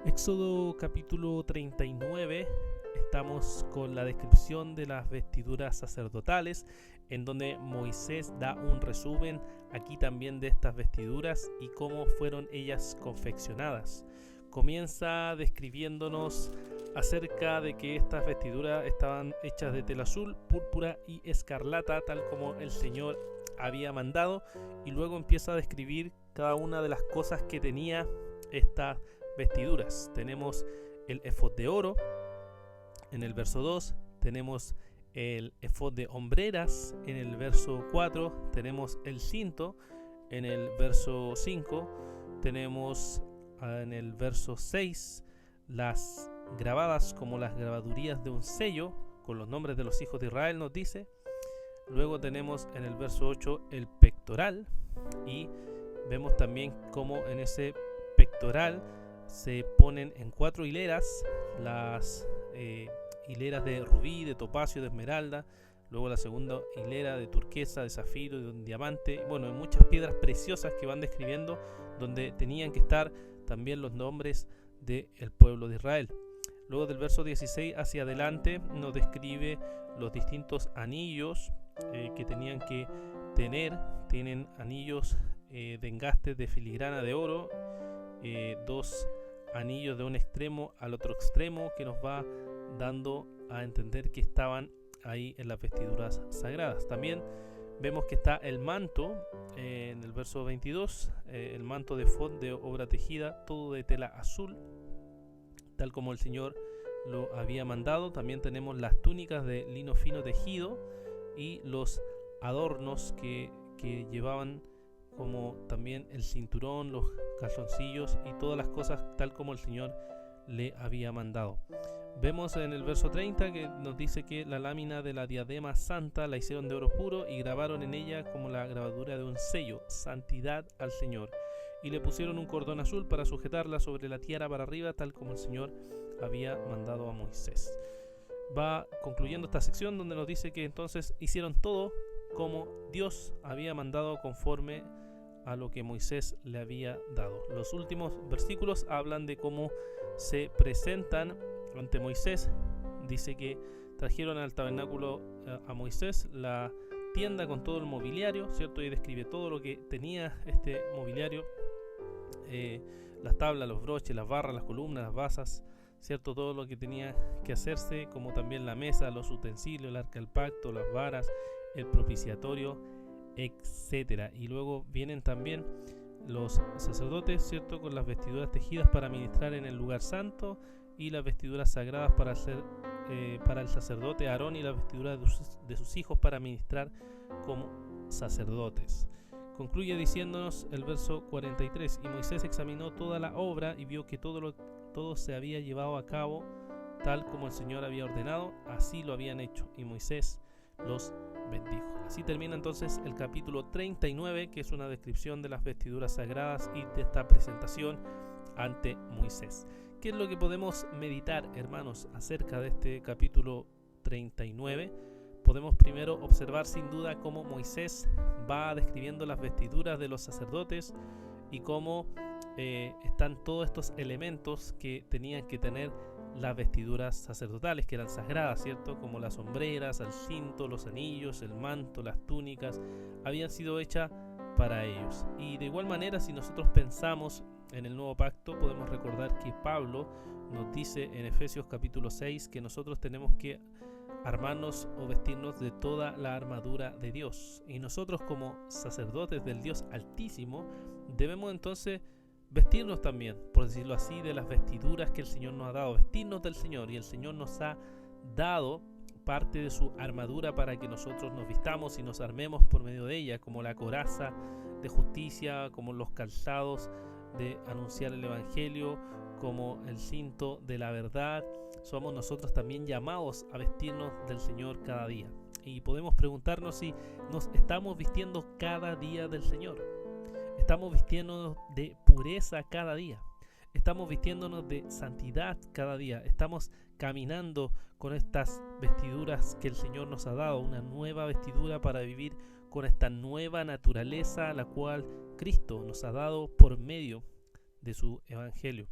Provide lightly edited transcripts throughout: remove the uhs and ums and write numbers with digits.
Éxodo capítulo 39, estamos con la descripción de las vestiduras sacerdotales, en donde Moisés da un resumen aquí también de estas vestiduras y cómo fueron ellas confeccionadas. Comienza describiéndonos acerca de que estas vestiduras estaban hechas de tela azul, púrpura y escarlata, tal como el Señor había mandado, y luego empieza a describir cada una de las cosas que tenía esta vestiduras. Tenemos el efod de oro en el verso 2, tenemos el efod de hombreras en el verso 4, tenemos el cinto en el verso 5, tenemos en el verso 6 las grabadas como las grabadurías de un sello con los nombres de los hijos de Israel, nos dice. Luego tenemos en el verso 8 el pectoral, y vemos también cómo en ese pectoral se ponen en 4 hileras las hileras de rubí, de topacio, de esmeralda. Luego la segunda hilera de turquesa, de zafiro, de diamante. Bueno, hay muchas piedras preciosas que van describiendo donde tenían que estar también los nombres del pueblo de Israel. Luego del verso 16 hacia adelante nos describe los distintos anillos que tenían que tener. Tienen anillos de engastes de filigrana de oro, 2 anillos de un extremo al otro extremo, que nos va dando a entender que estaban ahí en las vestiduras sagradas. También vemos que está el manto en el verso 22, el manto de efod de obra tejida, todo de tela azul, tal como el Señor lo había mandado. También tenemos las túnicas de lino fino tejido y los adornos que llevaban, como también el cinturón, los calzoncillos y todas las cosas tal como el Señor le había mandado. Vemos en el verso 30 que nos dice que la lámina de la diadema santa la hicieron de oro puro y grabaron en ella como la grabadura de un sello, santidad al Señor, y le pusieron un cordón azul para sujetarla sobre la tiara para arriba, tal como el Señor había mandado a Moisés. Va concluyendo esta sección donde nos dice que entonces hicieron todo como Dios había mandado, conforme a lo que Moisés le había dado. Los últimos versículos hablan de cómo se presentan ante Moisés. Dice que trajeron al tabernáculo a Moisés la tienda con todo el mobiliario, ¿cierto? Y describe todo lo que tenía este mobiliario, las tablas, los broches, las barras, las columnas, las basas, ¿cierto? Todo lo que tenía que hacerse, como también la mesa, los utensilios, el arca del pacto, las varas, el propiciatorio, etcétera. Y luego vienen también los sacerdotes, ¿cierto? Con las vestiduras tejidas para ministrar en el lugar santo, y las vestiduras sagradas para el sacerdote Aarón, y las vestiduras de sus hijos para ministrar como sacerdotes. Concluye diciéndonos el verso 43: y Moisés examinó toda la obra y vio que todo se había llevado a cabo tal como el Señor había ordenado, así lo habían hecho, y Moisés los bendijo. Así termina entonces el capítulo 39, que es una descripción de las vestiduras sagradas y de esta presentación ante Moisés. ¿Qué es lo que podemos meditar, hermanos, acerca de este capítulo 39? Podemos primero observar sin duda cómo Moisés va describiendo las vestiduras de los sacerdotes y cómo están todos estos elementos que tenían que tener las vestiduras sacerdotales, que eran sagradas, ¿cierto? Como las sombreras, el cinto, los anillos, el manto, las túnicas, habían sido hechas para ellos. Y de igual manera, si nosotros pensamos en el nuevo pacto, podemos recordar que Pablo nos dice en Efesios capítulo 6 que nosotros tenemos que armarnos o vestirnos de toda la armadura de Dios. Y nosotros, como sacerdotes del Dios Altísimo, debemos entonces vestirnos también, por decirlo así, de las vestiduras que el Señor nos ha dado, vestirnos del Señor, y el Señor nos ha dado parte de su armadura para que nosotros nos vistamos y nos armemos por medio de ella, como la coraza de justicia, como los calzados de anunciar el Evangelio, como el cinto de la verdad. Somos nosotros también llamados a vestirnos del Señor cada día, y podemos preguntarnos si nos estamos vistiendo cada día del Señor. Estamos vistiéndonos de pureza cada día. Estamos vistiéndonos de santidad cada día. Estamos caminando con estas vestiduras que el Señor nos ha dado, una nueva vestidura para vivir con esta nueva naturaleza, la cual Cristo nos ha dado por medio de su Evangelio.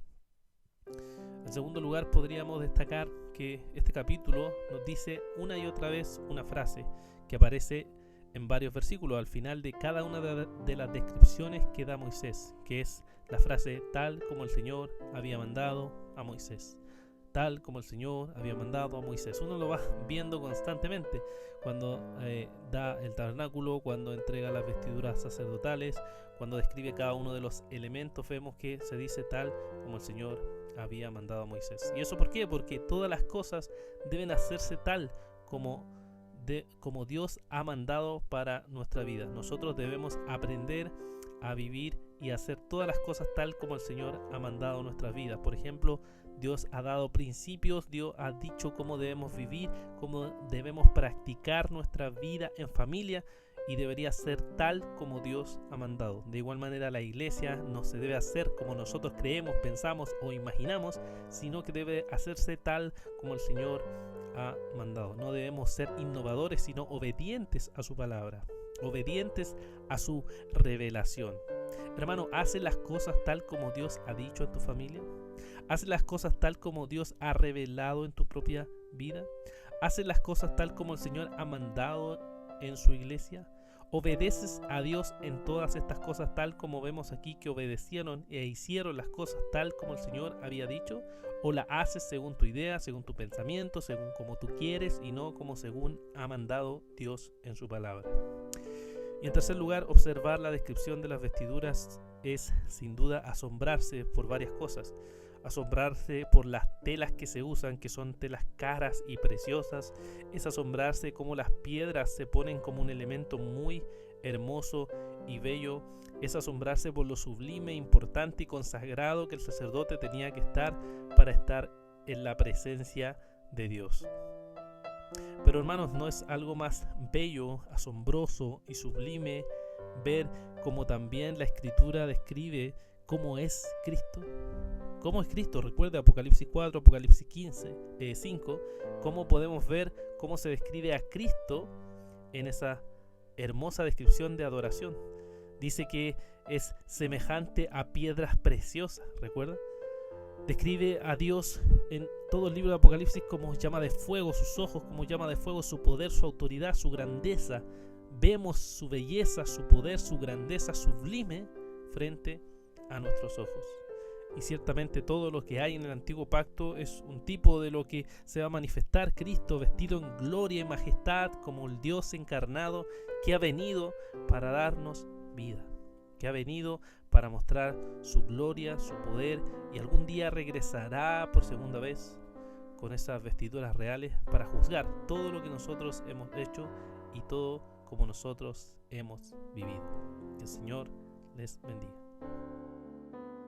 En segundo lugar, podríamos destacar que este capítulo nos dice una y otra vez una frase que aparece en varios versículos al final de cada una de las descripciones que da Moisés, que es la frase tal como el Señor había mandado a Moisés. Tal como el Señor había mandado a Moisés. Uno lo va viendo constantemente cuando da el tabernáculo, cuando entrega las vestiduras sacerdotales, cuando describe cada uno de los elementos, vemos que se dice tal como el Señor había mandado a Moisés. ¿Y eso por qué? Porque todas las cosas deben hacerse tal como Dios ha mandado para nuestra vida. Nosotros debemos aprender a vivir y hacer todas las cosas tal como el Señor ha mandado a nuestras vidas. Por ejemplo, Dios ha dado principios, Dios ha dicho cómo debemos vivir, cómo debemos practicar nuestra vida en familia, y debería ser tal como Dios ha mandado. De igual manera, la iglesia no se debe hacer como nosotros creemos, pensamos o imaginamos, sino que debe hacerse tal como el Señor ha mandado. No debemos ser innovadores, sino obedientes a su palabra, obedientes a su revelación. Hermano, ¿haces las cosas tal como Dios ha dicho en tu familia? ¿Haces las cosas tal como Dios ha revelado en tu propia vida? ¿Haces las cosas tal como el Señor ha mandado en su iglesia? ¿Obedeces a Dios en todas estas cosas tal como vemos aquí que obedecieron e hicieron las cosas tal como el Señor había dicho? ¿O la haces según tu idea, según tu pensamiento, según como tú quieres y no como según ha mandado Dios en su palabra? Y en tercer lugar, observar la descripción de las vestiduras es sin duda asombrarse por varias cosas. Asombrarse por las telas que se usan, que son telas caras y preciosas. Es asombrarse cómo las piedras se ponen como un elemento muy hermoso y bello. Es asombrarse por lo sublime, importante y consagrado que el sacerdote tenía que estar para estar en la presencia de Dios. Pero hermanos, ¿no es algo más bello, asombroso y sublime ver cómo también la Escritura describe cómo es Cristo? ¿Cómo es Cristo? Recuerda Apocalipsis 4, Apocalipsis 5, cómo podemos ver cómo se describe a Cristo en esa hermosa descripción de adoración. Dice que es semejante a piedras preciosas, ¿recuerda? Describe a Dios en todo el libro de Apocalipsis como llama de fuego sus ojos, como llama de fuego su poder, su autoridad, su grandeza. Vemos su belleza, su poder, su grandeza sublime frente a nuestros ojos. Y ciertamente todo lo que hay en el antiguo pacto es un tipo de lo que se va a manifestar Cristo vestido en gloria y majestad como el Dios encarnado que ha venido para darnos vida, que ha venido para mostrar su gloria, su poder, y algún día regresará por segunda vez con esas vestiduras reales para juzgar todo lo que nosotros hemos hecho y todo como nosotros hemos vivido. Que el Señor les bendiga.